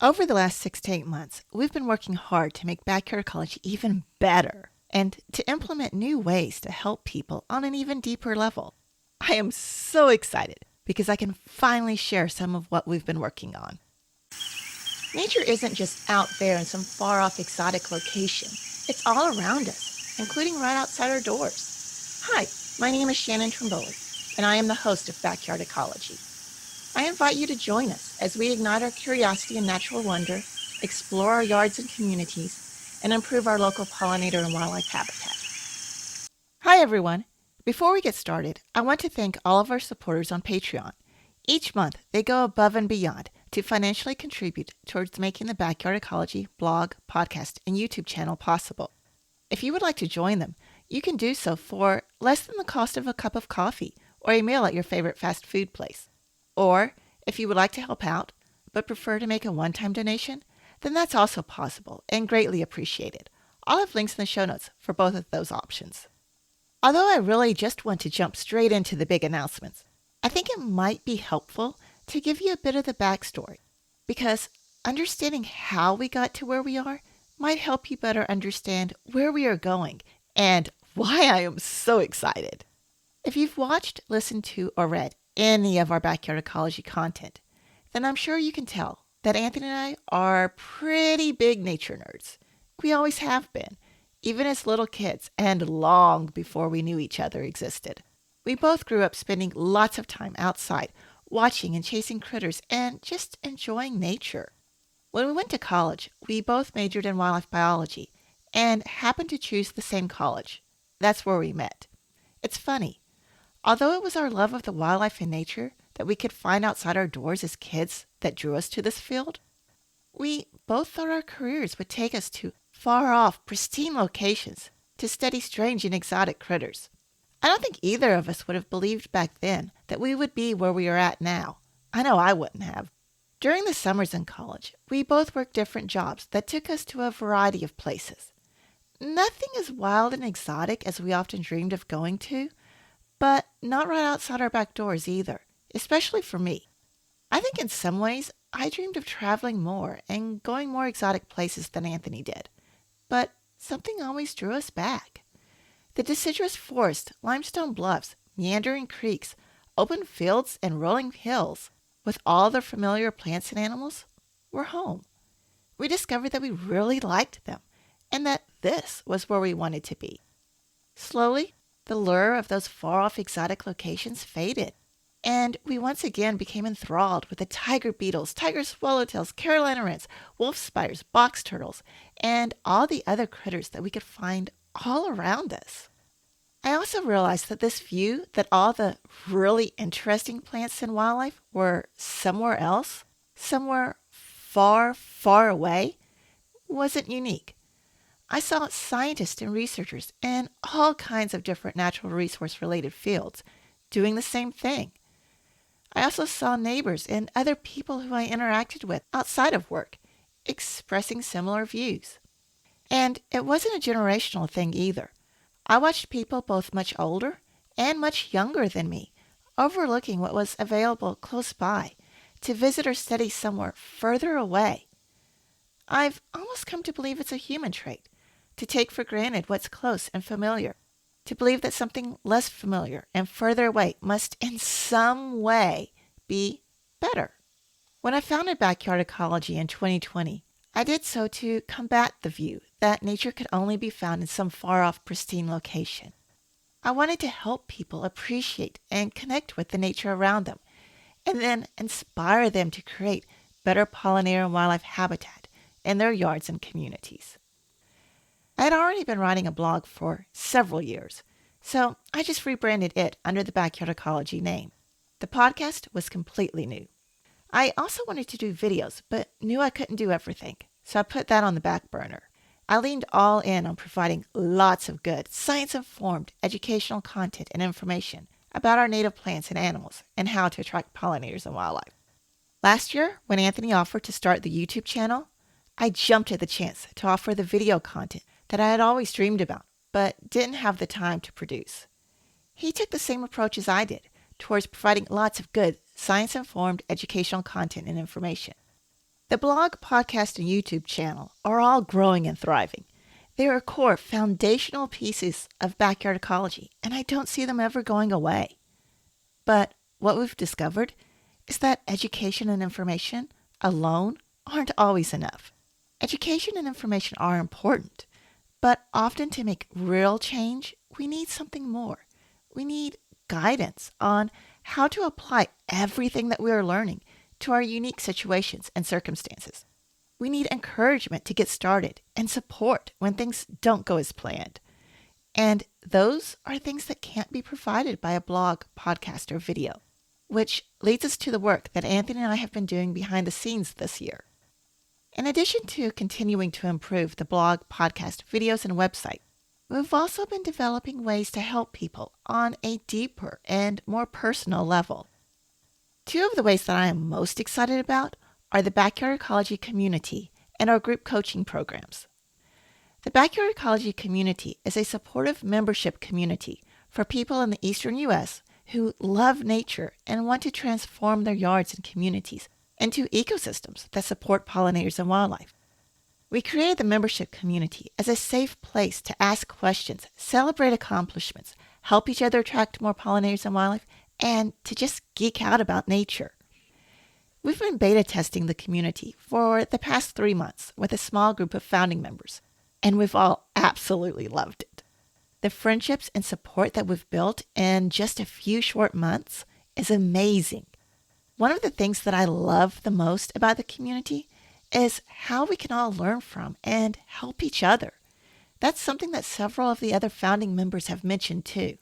Over the last 6 to 8 months, we've been working hard to make Backyard Ecology even better and to implement new ways to help people on an even deeper level. I am so excited because I can finally share some of what we've been working on. Nature isn't just out there in some far-off exotic location. It's all around us, including right outside our doors. Hi, my name is Shannon Trimboli, and I am the host of Backyard Ecology. I invite you to join us as we ignite our curiosity and natural wonder, explore our yards and communities, and improve our local pollinator and wildlife habitat. Hi, everyone. Before we get started, I want to thank all of our supporters on Patreon. Each month, they go above and beyond to financially contribute towards making the Backyard Ecology blog, podcast, and YouTube channel possible. If you would like to join them, you can do so for less than the cost of a cup of coffee or a meal at your favorite fast food place. Or, if you would like to help out, but prefer to make a one-time donation, then that's also possible and greatly appreciated. I'll have links in the show notes for both of those options. Although I really just want to jump straight into the big announcements, I think it might be helpful to give you a bit of the backstory, because understanding how we got to where we are might help you better understand where we are going and why I am so excited. If you've watched, listened to, or read any of our Backyard Ecology content, then I'm sure you can tell that Anthony and I are pretty big nature nerds. We always have been, even as little kids and long before we knew each other existed. We both grew up spending lots of time outside, watching and chasing critters and just enjoying nature. When we went to college, we both majored in wildlife biology and happened to choose the same college. That's where we met. It's funny. Although it was our love of the wildlife and nature that we could find outside our doors as kids that drew us to this field, we both thought our careers would take us to far-off, pristine locations to study strange and exotic critters. I don't think either of us would have believed back then that we would be where we are at now. I know I wouldn't have. During the summers in college, we both worked different jobs that took us to a variety of places. Nothing as wild and exotic as we often dreamed of going to, but not right outside our back doors either, especially for me. I think in some ways, I dreamed of traveling more and going more exotic places than Anthony did. But something always drew us back. The deciduous forest, limestone bluffs, meandering creeks, open fields, and rolling hills, with all their familiar plants and animals, were home. We discovered that we really liked them, and that this was where we wanted to be. Slowly, the lure of those far-off exotic locations faded, and we once again became enthralled with the tiger beetles, tiger swallowtails, Carolina wrens, wolf spiders, box turtles, and all the other critters that we could find all around us. I also realized that this view that all the really interesting plants and wildlife were somewhere else, somewhere far, far away, wasn't unique. I saw scientists and researchers in all kinds of different natural resource related fields doing the same thing. I also saw neighbors and other people who I interacted with outside of work expressing similar views. And it wasn't a generational thing either. I watched people both much older and much younger than me overlooking what was available close by to visit or study somewhere further away. I've almost come to believe it's a human trait to take for granted what's close and familiar, to believe that something less familiar and further away must in some way be better. When I founded Backyard Ecology in 2020, I did so to combat the view that nature could only be found in some far-off pristine location. I wanted to help people appreciate and connect with the nature around them, and then inspire them to create better pollinator and wildlife habitat in their yards and communities. I had already been writing a blog for several years, so I just rebranded it under the Backyard Ecology name. The podcast was completely new. I also wanted to do videos, but knew I couldn't do everything, so I put that on the back burner. I leaned all in on providing lots of good, science-informed, educational content and information about our native plants and animals and how to attract pollinators and wildlife. Last year, when Anthony offered to start the YouTube channel, I jumped at the chance to offer the video content that I had always dreamed about, but didn't have the time to produce. He took the same approach as I did towards providing lots of good, science-informed educational content and information. The blog, podcast, and YouTube channel are all growing and thriving. They are core foundational pieces of Backyard Ecology, and I don't see them ever going away. But what we've discovered is that education and information alone aren't always enough. Education and information are important, but often to make real change, we need something more. We need guidance on how to apply everything that we are learning to our unique situations and circumstances. We need encouragement to get started and support when things don't go as planned. And those are things that can't be provided by a blog, podcast, or video, which leads us to the work that Anthony and I have been doing behind the scenes this year. In addition to continuing to improve the blog, podcast, videos, and website, we've also been developing ways to help people on a deeper and more personal level. Two of the ways that I am most excited about are the Backyard Ecology community and our group coaching programs. The Backyard Ecology community is a supportive membership community for people in the eastern U.S. who love nature and want to transform their yards and communities into ecosystems that support pollinators and wildlife. We created the membership community as a safe place to ask questions, celebrate accomplishments, help each other attract more pollinators and wildlife, and to just geek out about nature. We've been beta testing the community for the past 3 months with a small group of founding members, and we've all absolutely loved it. The friendships and support that we've built in just a few short months is amazing. One of the things that I love the most about the community is how we can all learn from and help each other. That's something that several of the other founding members have mentioned too.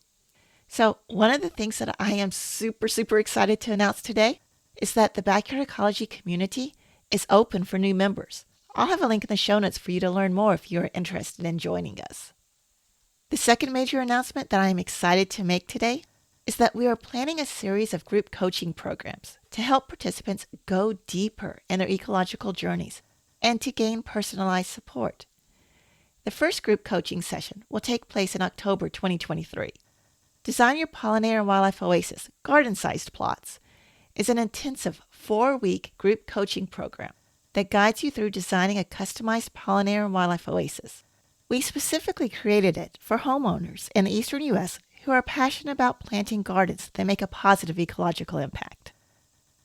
So one of the things that I am super excited to announce today is that the Backyard Ecology community is open for new members. I'll have a link in the show notes for you to learn more if you're interested in joining us. The second major announcement that I am excited to make today is that we are planning a series of group coaching programs to help participants go deeper in their ecological journeys and to gain personalized support. The first group coaching session will take place in October 2023. Design Your Pollinator and Wildlife Oasis Garden-Sized Plots is an intensive 4-week group coaching program that guides you through designing a customized pollinator and wildlife oasis. We specifically created it for homeowners in the eastern U.S. who are passionate about planting gardens that make a positive ecological impact.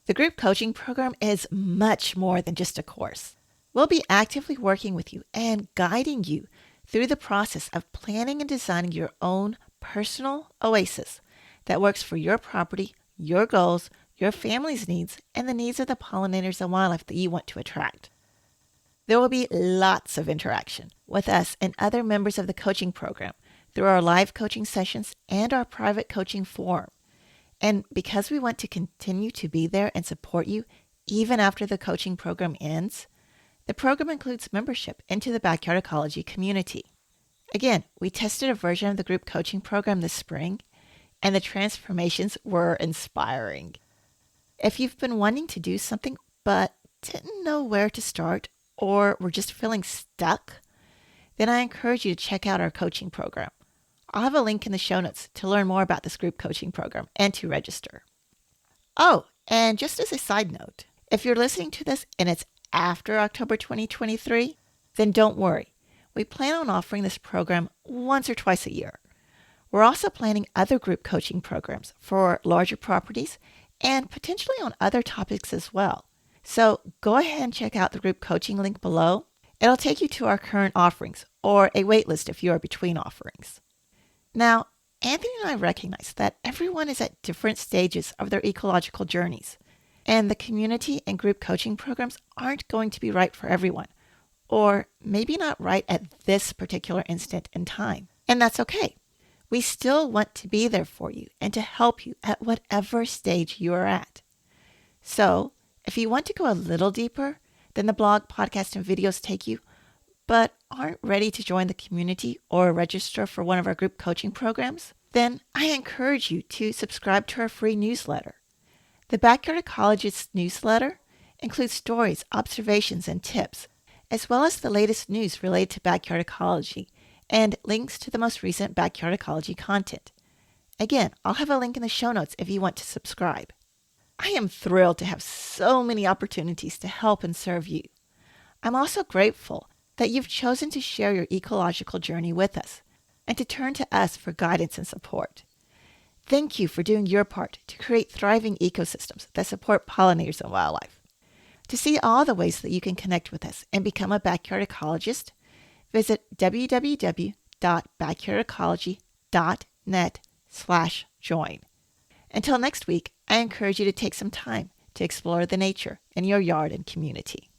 The group coaching program is much more than just a course. We'll be actively working with you and guiding you through the process of planning and designing your own personal oasis that works for your property, your goals, your family's needs, and the needs of the pollinators and wildlife that you want to attract. There will be lots of interaction with us and other members of the coaching program through our live coaching sessions and our private coaching forum. And because we want to continue to be there and support you even after the coaching program ends, the program includes membership into the Backyard Ecology community. Again, we tested a version of the group coaching program this spring, and the transformations were inspiring. If you've been wanting to do something but didn't know where to start or were just feeling stuck, then I encourage you to check out our coaching program. I'll have a link in the show notes to learn more about this group coaching program and to register. Oh, and just as a side note, if you're listening to this and it's after October 2023, then don't worry. We plan on offering this program once or twice a year. We're also planning other group coaching programs for larger properties and potentially on other topics as well. So go ahead and check out the group coaching link below. It'll take you to our current offerings or a waitlist if you are between offerings. Now, Anthony and I recognize that everyone is at different stages of their ecological journeys, and the community and group coaching programs aren't going to be right for everyone, or maybe not right at this particular instant in time. And that's okay. We still want to be there for you and to help you at whatever stage you are at. So, if you want to go a little deeper than the blog, podcast, and videos take you, but aren't ready to join the community or register for one of our group coaching programs, then I encourage you to subscribe to our free newsletter. The Backyard Ecologist newsletter includes stories, observations, and tips, as well as the latest news related to backyard ecology and links to the most recent Backyard Ecology content. Again, I'll have a link in the show notes if you want to subscribe. I am thrilled to have so many opportunities to help and serve you. I'm also grateful that you've chosen to share your ecological journey with us and to turn to us for guidance and support. Thank you for doing your part to create thriving ecosystems that support pollinators and wildlife. To see all the ways that you can connect with us and become a backyard ecologist, visit www.backyardecology.net/join. Until next week, I encourage you to take some time to explore the nature in your yard and community.